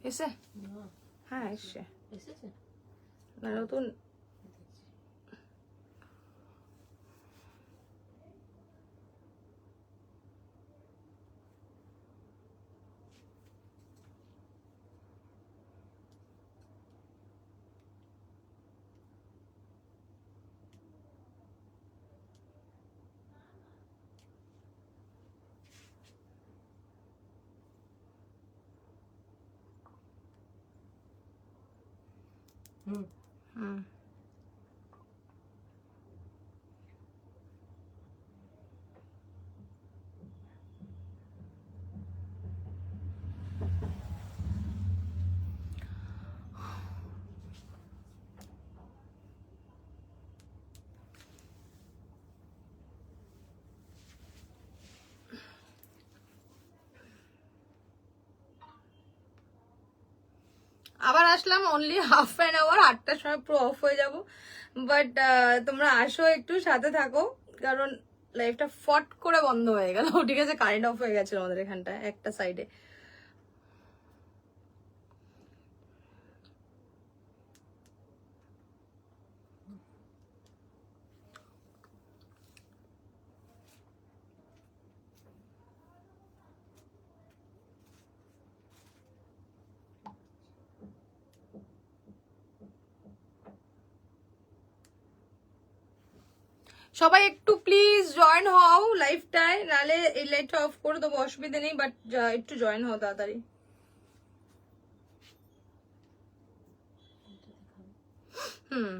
এসে হ্যাঁ এসে নতুন হুম আবার আসলাম অনলি হাফ অ্যান আওয়ার, 8টার সময় পুরো অফ হয়ে যাব। বাট তোমরা আসো, একটু সাথে থাকো, কারণ লাইফটা ফট করে বন্ধ হয়ে গেল। ঠিক আছে, কারেন্ট অফ হয়ে গেছিল আমাদের এখানটায় একটা সাইডে। সবাই একটু প্লিজ জয়েন হও লাইভটায়, নালে এই লাইটটা অফ করে দেবো, অসুবিধা নেই, বাট একটু জয়েন হও তাড়াতাড়ি। হুম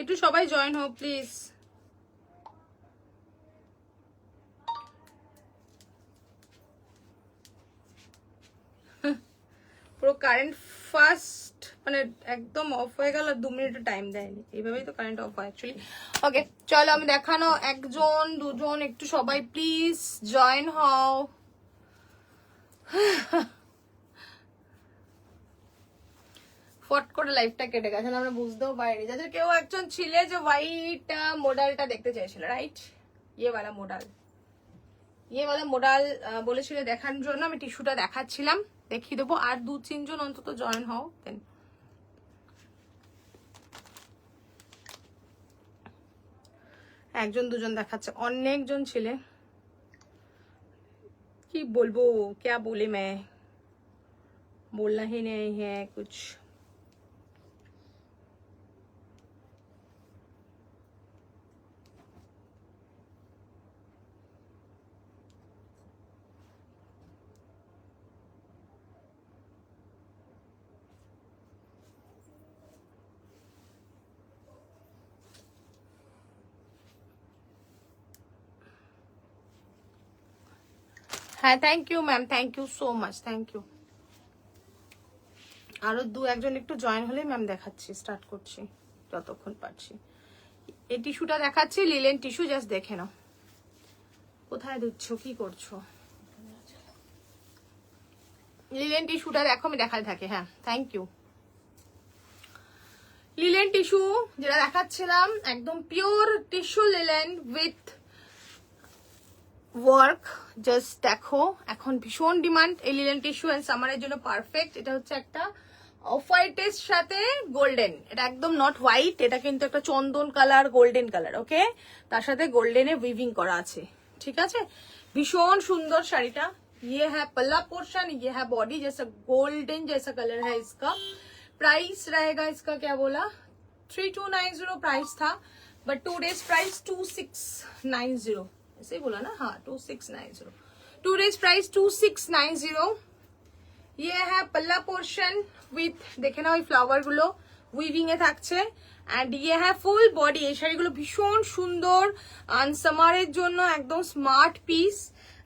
একটু সবাই জয়েন হও প্লিজ। পুরো কারেন্ট ফার্স্ট মানে একদম অফ হয়ে গেল, 2 মিনিটও টাইম দেয়নি। এইভাবেই তো কারেন্ট অফ হয় অ্যাকচুয়ালি। ওকে চলো, আমি দেখানো 1জন 2জন একটু সবাই প্লিজ জয়েন হও। ফট করে লাইফটা কেটে গেছে, আমরা বুঝতেও পারিনি। যাদের কেউ একজন ছিলে যে হোয়াইট মডেলটা দেখতে চাইছিল, রাইট? ইয়ে মোডাল বলেছিল দেখার জন্য, আমি টিস্যুটা দেখাচ্ছিলাম, দেখিয়ে দেবো। আর 2-3 জন অন্তত জয়েন হও দেন। একজন দুজন দেখাচ্ছে, অনেকজন ছিলে। কি বলবো, क्या बोले मैं, बोलना ही नहीं है कुछ। হ্যাঁ thank you ma'am, thank you so much, thank you. আরো 2-1জন একটু জয়েন হলে ম্যাম দেখাচ্ছি, স্টার্ট করছি যতক্ষণ পারছি। এই টিস্যুটা দেখাচ্ছি, লিলেন টিস্যু, জাস্ট দেখে নাও। কোথায় দিচ্ছ, কি করছো? লিলেন টিস্যুটা দেখো, আমি দেখাতে থাকি। হ্যাঁ থ্যাংক ইউ। লিলেন টিস্যু যেটা দেখাচ্ছিলাম, একদম pure tissue linen with work. Just দেখো, এখন ভীষণ ডিমান্ড এই লিলেন টিস্যু, এন্ড সামারের জন্য পারফেক্ট। এটা হচ্ছে একটা অফ হোয়াইটের সাথে গোল্ডেন, এটা একদম নট হোয়াইট, এটা কিন্তু একটা চন্দন কালার, গোল্ডেন কালার। ওকে, তার সাথে গোল্ডেনে উইভিং করা আছে, ঠিক আছে? ভীষণ সুন্দর শাড়িটা। ये है पल्ला पोर्शन, ये है बॉडी, जैसा गोल्डन जैसा कलर है इसका। प्राइस रहेगा इसका, क्या बोला, 3290 प्राइस था, बट 2 डेज प्राइस 2690, ऐसे ही बोला ना? हाँ 2690, 2 डेज प्राइस 2690। ये है पल्ला पोर्शन উইথ, দেখে নাও এই ফ্লাওয়ার গুলো উইভিং এ থাকছে। এন্ড ইয়ে হ্যাঁ ফুল বডি। এই শাড়িগুলো ভীষণ সুন্দর, সামারের জন্য একদম স্মার্ট পিস।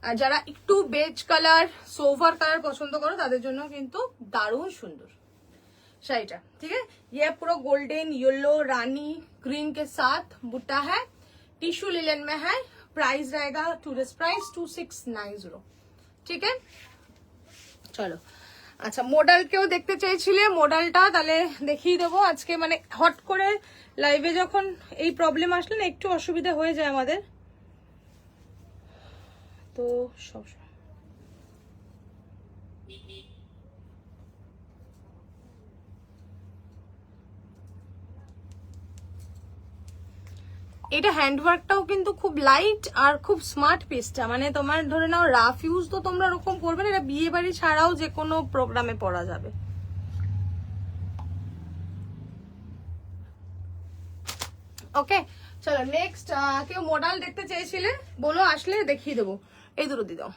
আর যারা একটু বেজ কালার সোভার কালার পছন্দ করো তাদের জন্য কিন্তু দারুণ সুন্দর শাড়িটা। ঠিক আছে, ये पूरा गोल्डन येलो रानी ग्रीन के साथ बुट्टा है, टिश्यू लिलन में है, प्राइस रहेगा टूरिस्ट प्राइस 2690। ठीक है, চলো। আচ্ছা, মডেলকেও দেখতে চাইছিলে, মডেলটা তাহলে দেখিয়ে দেবো আজকে। মানে হট করে লাইভে যখন এই প্রবলেম আসলে না একটু অসুবিধা হয়ে যায় আমাদের, তো সব এটা হ্যান্ডওয়ার্কটাও কিন্তু খুব লাইট আর খুব স্মার্ট পিসটা। মানে তোমার ধরে নাও রাফ ইউজ তো তোমরা ওরকম করবে না, এটা বিয়ে বাড়ি ছাড়াও যে কোনো প্রোগ্রামে পরা যাবে। ওকে, চলো নেক্সট। কেউ মডেল দেখতে চেয়েছিলে বলো, আসলে দেখিয়ে দেবো। এই দুটো দিয়ে দাও।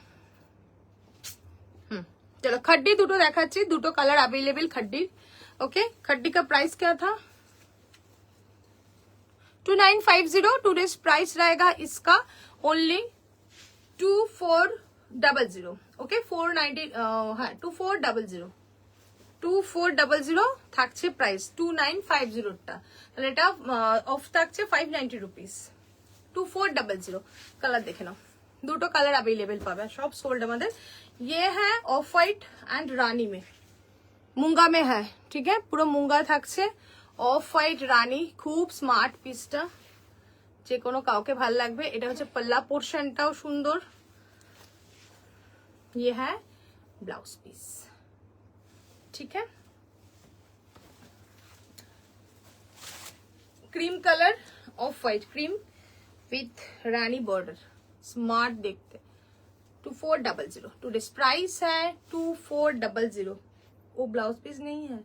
चलो खड्डी দুটো দেখাচ্ছি, দুটো কালার अवेलेबल खड्डी। ओके, खड्डी का प्राइस क्या था? 2950। टूडेज प्राइस रहेगा इसका ओनली 2400। ओके, 490। हाँ 2400, 2400 থাকছে প্রাইস। 2950 টা, তাহলে এটা অফ থাকছে 590 রুপিস। 2400 কালার দেখে নাও, দুটো কালার अवेलेबल পাবে, সব সোল্ড আমাদের। ये है ऑफ वाइट एंड रानी में, मुंगा में है। ठीक है, পুরো মুঙ্গা থাকছে, অফ হোয়াইট রানী, খুব স্মার্ট পিসটা, যে কোনো কাউকে ভালো লাগবে। এটা হচ্ছে পাল্লা পোর্শনটাও সুন্দর। ये है ब्लाउज पीस। ठीक है, cream colour off white cream with rani border, smart देखते। 2400। टूडेज प्राइस है 2400। वो ब्लाउज पीस नहीं है,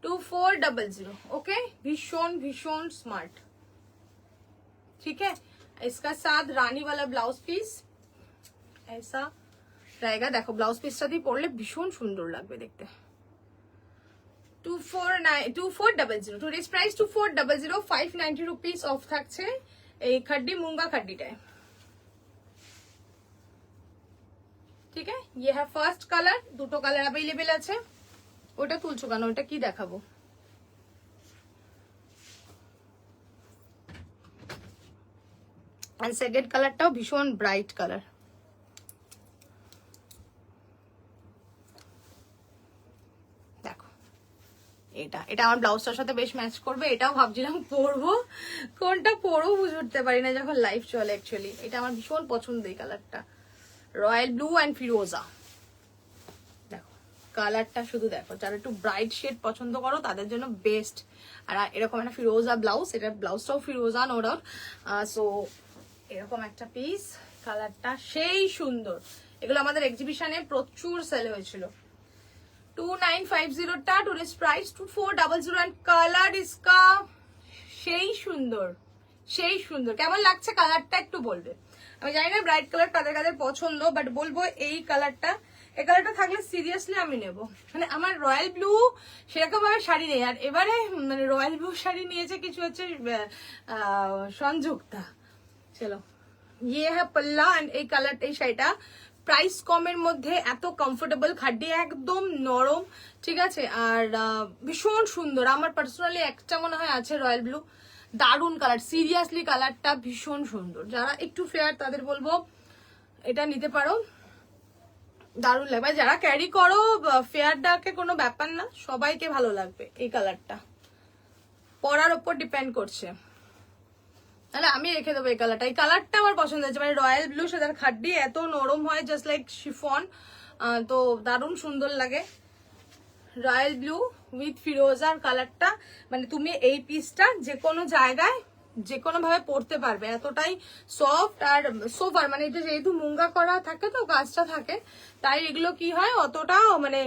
2400। ओके, भीषण भीषण स्मार्ट। ठीक है, इसका साथ रानी वाला ब्लाउज पीस ऐसा रहेगा। देखो ब्लाउज पीसটা দিয়ে পরলে ভীষণ সুন্দর লাগবে দেখতে। 2400। Today's price 2400। 590 রুপিস অফ থাকছে এই खड्डी মুঙ্গা खड्डीটায়। ठीक है, ये है फर्स्ट कलर, দুটো কালার अवेलेबल আছে। ওটা তুলছো কেন, ওটা কি দেখাবো? আর সেকেন্ড কালারটাও ভীষণ ব্রাইট কালার। দেখো এটা, এটা আমার ব্লাউজটার সাথে বেশ ম্যাচ করবে। এটাও ভাবছিলাম পরবো, কোনটা পরবো বুঝে উঠতে পারি না যখন লাইভ চলে। অ্যাকচুয়ালি এটা আমার ভীষণ পছন্দ এই কালারটা, রয়্যাল ব্লু অ্যান্ড ফিরোজা। দেখো কালারটা শুধু দেখো, যারা একটু ব্রাইট শেড পছন্দ করো তাদের জন্য বেস্ট। আর এরকম একটা ফিরোজা ব্লাউজ, এটা ব্লাউজটাও ফিরোজা নো ডাউট। সো এরকম একটা পিস, কালারটা সেই সুন্দর। এগুলো আমাদের এক্সিবিশনে প্রচুর সেল হয়েছিল। 2950 টা, টুরিস্ট প্রাইস 2400। এন্ড কালার ইসকা সেই সুন্দর, সেই সুন্দর। কেমন লাগছে কালারটা একটু বলবে। আমি জানি না ব্রাইট কালার কাদের কাদের পছন্দ, বাট বলবো এই কালারটা, এই কালারটা থাকলে সিরিয়াসলি আমি নেব। মানে আমার রয়্যাল ব্লু সেরকম ভাবে শাড়ি নেই, আর এবারে মানে রয়্যাল ব্লু শাড়ি নিয়েছে কিছু হচ্ছে সংযুক্তা। চলো, ये है पल्ला एंड এই কালার, এই শাড়িটা প্রাইস কমের মধ্যে এত কমফোর্টেবল, খাড্ডি একদম নরম। ঠিক আছে, আর ভীষণ সুন্দর। আমার পার্সোনালি একটা মনে হয় আছে রয়্যাল ব্লু, দারুন কালার, সিরিয়াসলি কালারটা ভীষণ সুন্দর। যারা একটু ফেয়ার তাদের বলবো এটা নিতে পারো, দারুন লাগবে। যারা ক্যারি করো ফেয়ার ডার্কে কোনো ব্যাপার না, সবাইকে ভালো লাগবে এই কালারটা, পরার উপর ডিপেন্ড করছে। তাহলে আমি রেখে দেবো এই কালারটা। এই কালারটা আমার পছন্দ হয়েছে, মানে রয়্যাল ব্লু সাথে খাড্ডি এত নরম হয়, জাস্ট লাইক শিফন, তো দারুণ সুন্দর লাগে। রয়্যাল ব্লু উইথ ফিরোজার কালারটা, মানে তুমি এই পিসটা যে কোনো জায়গায় যে কোনো ভাবে পরতে পারবে, এতটাই সফট আর সোফার। মানে এটা যেহেতু মুঙ্গা করা থাকে তো কাজটা থাকে, তাই এগুলো কি হয় অতটা মানে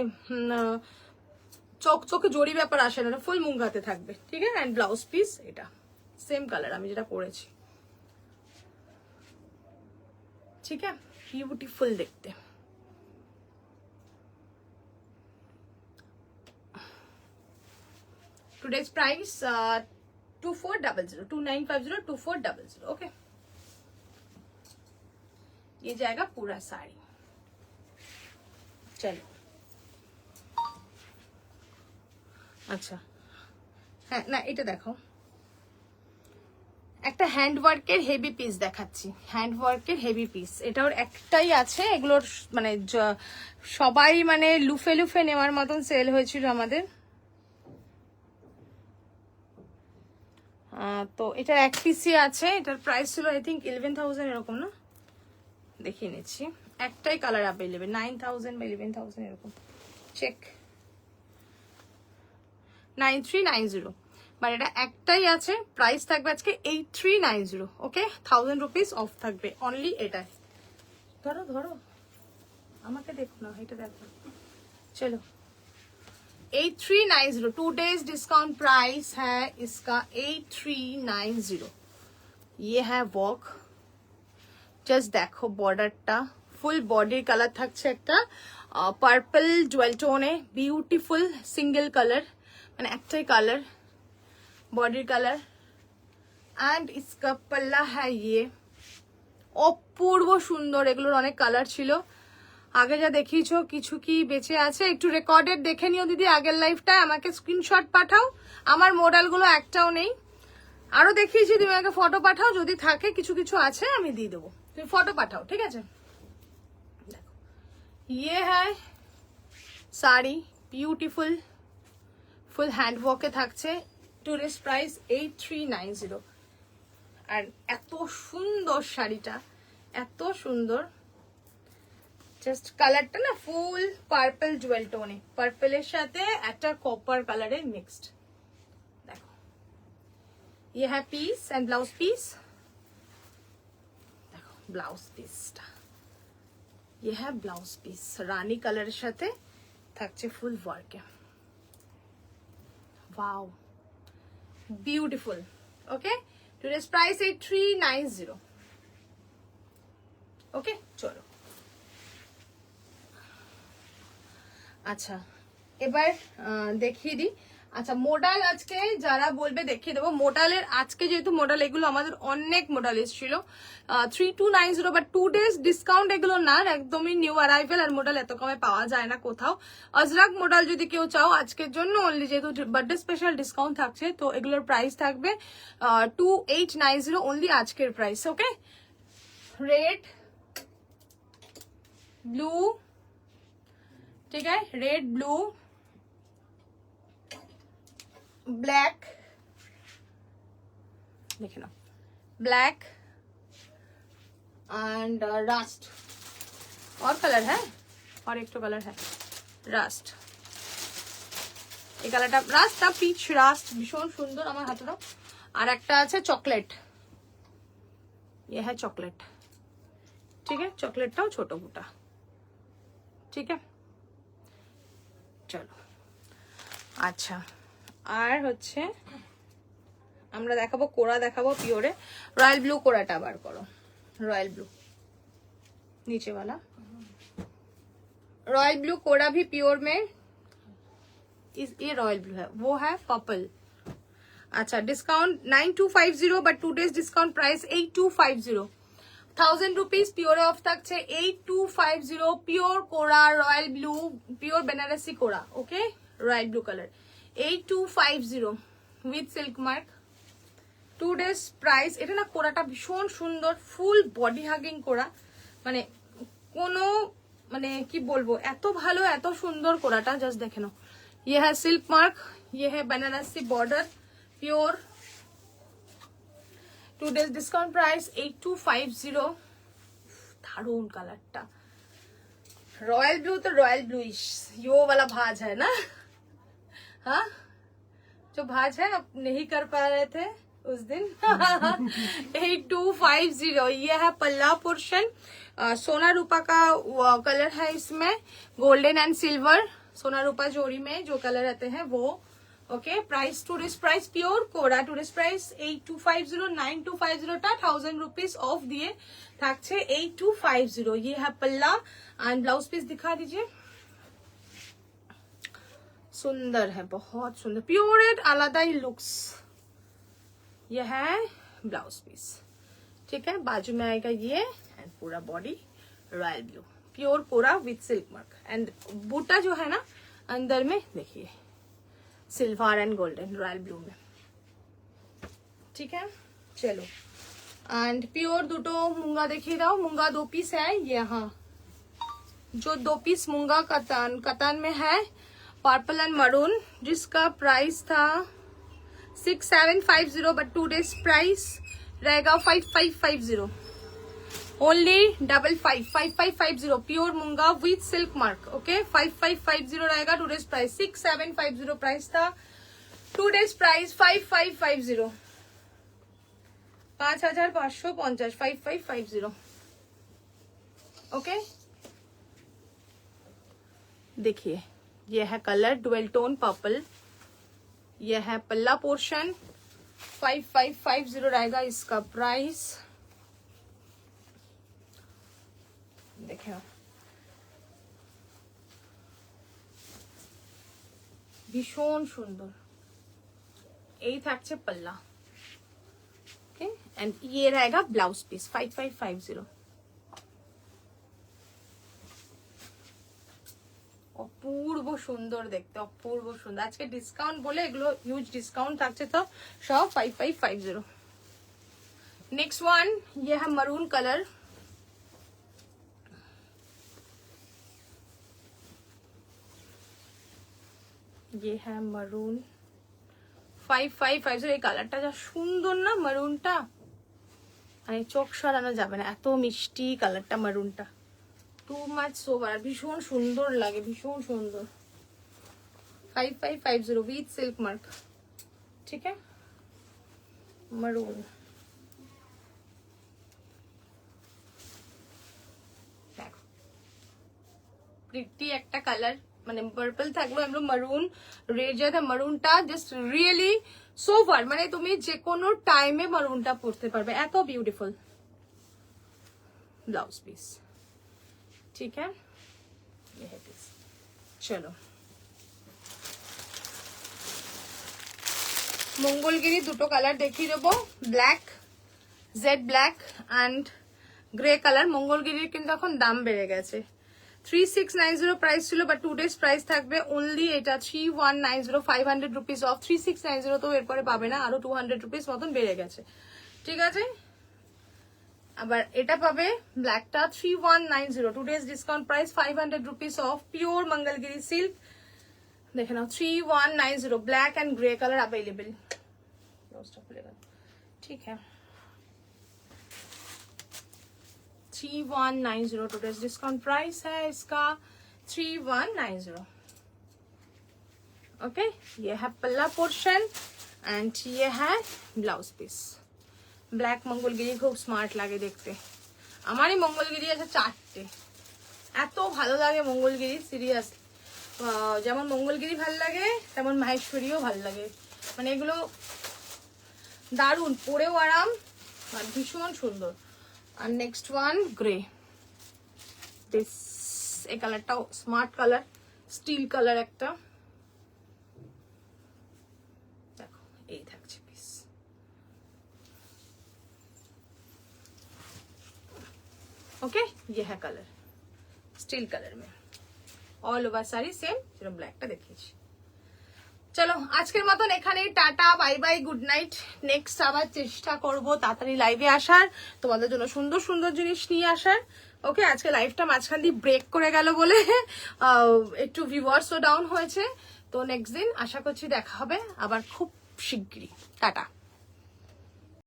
চোখে জড়ি ব্যাপার আসে না, ফুল মুঙ্গাতে থাকবে। ঠিক আছে, অ্যান্ড ব্লাউজ পিস এটা সেম কালার আমি যেটা পরেছি। ঠিক আছে, বিউটিফুল দেখতে। Today's price 2400, 2950, 2400. Okay. ये जाएगा पूरा साड़ी। चलो আচ্ছা হ্যাঁ না এটা দেখো, একটা হ্যান্ড ওয়ার্কের হেভি পিস দেখাচ্ছি, হ্যান্ড ওয়ার্কের হেভি পিস। এটার একটাই আছে, এগুলোর মানে সবাই মানে লুফে লুফে নেওয়ার মতন সেল হয়েছিল আমাদের। তো এটার এক পিসই আছে, এটার প্রাইস ছিল আই থিঙ্ক 11,000 এরকম, না দেখিয়ে নিচ্ছি। একটাই কালার অ্যাভেলেবেল, 9,000 বা 11,000 এরকম, চেক 9390। মানে এটা একটাই আছে, প্রাইস থাকবে আজকে 8390। ওকে, 1000 রুপিস অফ থাকবে অনলি এটাই। ধরো ধরো, আমাকে দেখো না, এটা দেখো। চলো 8390, 2 days डिस्काउंट प्राइस है इसका 8390। ये है वर्क, জাস্ট দেখো বর্ডারটা, ফুল বডির কালার থাকছে একটা পার্পল জুয়েল টোনে, বিউটিফুল সিঙ্গেল কালার, মানে একটাই কালার বডির কালার। এন্ড इसका पल्ला है ये, অপূর্ব সুন্দর। এগুলোর অনেক কালার ছিল, আগে যা দেখিয়েছো কিছু কি বেঁচে আছে, একটু রেকর্ডেড দেখে নিও দিদি আগের লাইফটা, আমাকে স্ক্রিনশট পাঠাও। আমার মডেলগুলো একটাও নেই, আরো দেখিয়েছি, তুমি আমাকে ফটো পাঠাও, যদি থাকে কিছু কিছু আছে আমি দিয়ে দেবো, তুমি ফটো পাঠাও, ঠিক আছে। দেখো ये है শাড়ি, বিউটিফুল ফুল হ্যান্ড ওয়ার্কে থাকছে, টুরিস্ট প্রাইস 8390। আর এত সুন্দর শাড়িটা, এত সুন্দর, জাস্ট কালারটা না ফুল পার্পল জুয়েল টোনে, পার্পলের সাথে একটা কপার কালারের মিক্সড। দেখো ये है পিস এন্ড ব্লাউজ পিস, দেখো ব্লাউজ পিসটা, ये है ব্লাউজ পিস, রানী কালারের সাথে থাকছে ফুল ওয়ার্কে। Wow, beautiful. Okay, today's price 8390। Okay চলো, আচ্ছা এবার দেখিয়ে দিই। আচ্ছা মোডাল আজকে যারা বলবে দেখিয়ে দেবো। মোডালের আজকে যেহেতু মোডাল এগুলো আমাদের অনেক মোডাল এসেছিল 3290, বাট 2 days ডিসকাউন্ট এগুলো না, একদমই নিউ অ্যারাইভেল। আর মোডাল এত কমে পাওয়া যায় না কোথাও। আজরাক মোডাল যদি কেউ চাও আজকের জন্য অনলি, যেহেতু বার্থডে স্পেশাল ডিসকাউন্ট থাকছে, তো এগুলোর প্রাইস থাকবে 2890 অনলি আজকের প্রাইস। ওকে, রেড ব্লু, ठीक है, रेड ब्लू ब्लैक, देखे ना, ब्लैक एंड रस्ट, और कलर है, और एक तो कलर है रास्ट। এই কালারটা রাস্টটা পিচ রাস্ট, ভীষণ সুন্দর, আমার হাতে দাও। আর একটা আছে চকলেট, ये है चॉकलेट, ठीक है, চকলেটটাও ছোট মোটা, ঠিক আছে। চলো আচ্ছা, আর হচ্ছে আমরা দেখাবো কোরা, দেখাবো পিওরে। রয়্যাল ব্লু কোরাটা বার করো, रॉयल ब्लू नीचे वाला, रॉयल ब्लू कोरा भी प्योर में, ये रॉयल ब्लू है, वो है पर्पल। अच्छा discount 9250, but 2 days discount price 8250। 1000 rupees pure off থাকছে 8250। Pure kora royal blue, pure Banarasi kora. Okay, royal blue colour 8250 with silk mark. 2 days price. এটা না কোরাটা ভীষণ সুন্দর, ফুল বডি হাগিং কোরা, মানে কোনো মানে কি বলবো, এত ভালো এত সুন্দর কোরাটা, জাস্ট দেখে নাও। ये है सिल्क मार्क, ये है Banarasi border, pure. 2 days discount price 8250। दारुण कलरটা, रॉयल ब्लू तो रॉयल ब्लूइश, यो वाला भाज है ना, हाँ जो भाज है अब नहीं कर पा रहे थे उस दिन। 8250। ये है पल्ला पोर्शन, सोना रूपा का कलर है इसमें, गोल्डन एंड सिल्वर, सोना रूपा जोड़ी में जो कलर रहते हैं वो। Okay, price tourist price pure कोरा, टूरिस्ट प्राइस 8250। 9250 টা 1000 रुपीज ऑफ दिए থাকছে 8250। ये है पल्ला एंड ब्लाउज पीस दिखा दीजिए, सुंदर है, बहुत सुंदर, प्योर एंड आलादा ही लुक्स। ये है ब्लाउज पीस, ठीक है, बाजू में आएगा ये एंड पूरा बॉडी रॉयल ब्लू प्योर कोरा विथ सिल्क मार्क एंड बूटा जो है ना अंदर में देखिए silver and golden royal blue में। ठीक है चलो एंड प्योर दुटो मूंगा देखिए दाओ, मूंगा 2 पीस है यहाँ, जो 2 पीस मूंगा कतन में है पर्पल एंड मरून, जिसका प्राइस था 6750 बट 2 days प्राइस रहेगा 5550 ओनली 5550 प्योर मूंगा विथ सिल्क मार्क। ओके 5550 रहेगा 2 days प्राइस, 6750 प्राइस था, 2 days प्राइस 5550 5550 5550। ओके देखिए ये है कलर डुअल टोन पर्पल, ये है पल्ला पोर्शन, 5550 रहेगा इसका प्राइस। देखिए भीषण सुंदर এই থাকছে पल्ला। ओके एंड ये रहेगा ब्लाउज पीस 5550। অপূর্ব সুন্দর দেখতে, অপূর্ব সুন্দর। আজকে ডিসকাউন্ট বলে এগুলো হিউজ ডিসকাউন্ট থাকছে তো সব 5550। नेक्स्ट वन ये है मरून कलर, ये है मरून 5550। এই কালারটা যা সুন্দর না মারুনটা, মানে চোখ সরানো যাবে না, এত মিষ্টি কালারটা মারুনটা, টু মাচ সোবার, ভীষণ সুন্দর লাগে, ভীষণ সুন্দর। 5550 विथ सिल्क मार्क। ठीक है मरून প্রিটি একটা কালার, মানে পার্পল থাকলো এমন মারুন রেড যেটা মারুনটা জাস্ট রিয়েলি সোভার, মানে তুমি যে কোনো টাইমে মারুনটা পরতে পারবে, এত বিউটিফুল। ब्लाउज पीस ठीक है ये है पीस। चलो मंगलगिरी দুটো কালার দেখিয়ে দেবো, black jade black and grey colour. মঙ্গলগিরির কিন্তু এখন দাম বেড়ে গেছে, 3690 প্রাইস ছিল বাট 2 days প্রাইস থাকবে অনলি এটা 3190, 500 রুপিস অফ। 3690 তো এরপরে পাবে না, আরো 200 রুপিস মতন বেড়ে গেছে। ঠিক আছে আবার এটা পাবে ব্ল্যাকটা 3190, 2 days discount price 500 rupees off pure Mangalagiri silk. দেখে নাও 3190 black and grey colour available. ठीक है 3190, 2 days डिस्काउंट प्राइस है इसका 3190। ओके ये है पल्ला पोर्शन एंड ये है ब्लाउज पीस। ব্ল্যাক মঙ্গলগিরি খুব স্মার্ট লাগে দেখতে, আমারই মঙ্গলগিরি আছে 4টে, এত ভালো লাগে মঙ্গলগিরি সিরিয়াস। যেমন মঙ্গলগিরি ভাল লাগে তেমন মাহেশ্বরীও ভাল লাগে, মানে এগুলো দারুণ, পরেও আরাম আর ভীষণ সুন্দর। আর নেক্সট ওয়ান গ্রে, দিস এই কালারটাও স্মার্ট কালার, স্টিল কালার একটা, দেখো এই থাকছে পিস। ओके ये है कलर स्टील कलर में, ऑल ओवर साड़ी सेम যেরকম ব্ল্যাকটা দেখিয়েছি। চলো আজকের মতন এখানেই tata bye bye good night. Next আবার চেষ্টা করব তাড়াতাড়ি লাইভে আসার, তোমাদের জন্য সুন্দর সুন্দর জিনিস নিয়ে আসার। ওকে আজকে লাইভটা মাঝখান দিয়ে ব্রেক করে গেল বলে একটু ভিউয়ার্সও ডাউন হয়েছে, তো নেক্সট দিন আশা করছি দেখা হবে আবার খুব শিগগিরই। টাটা।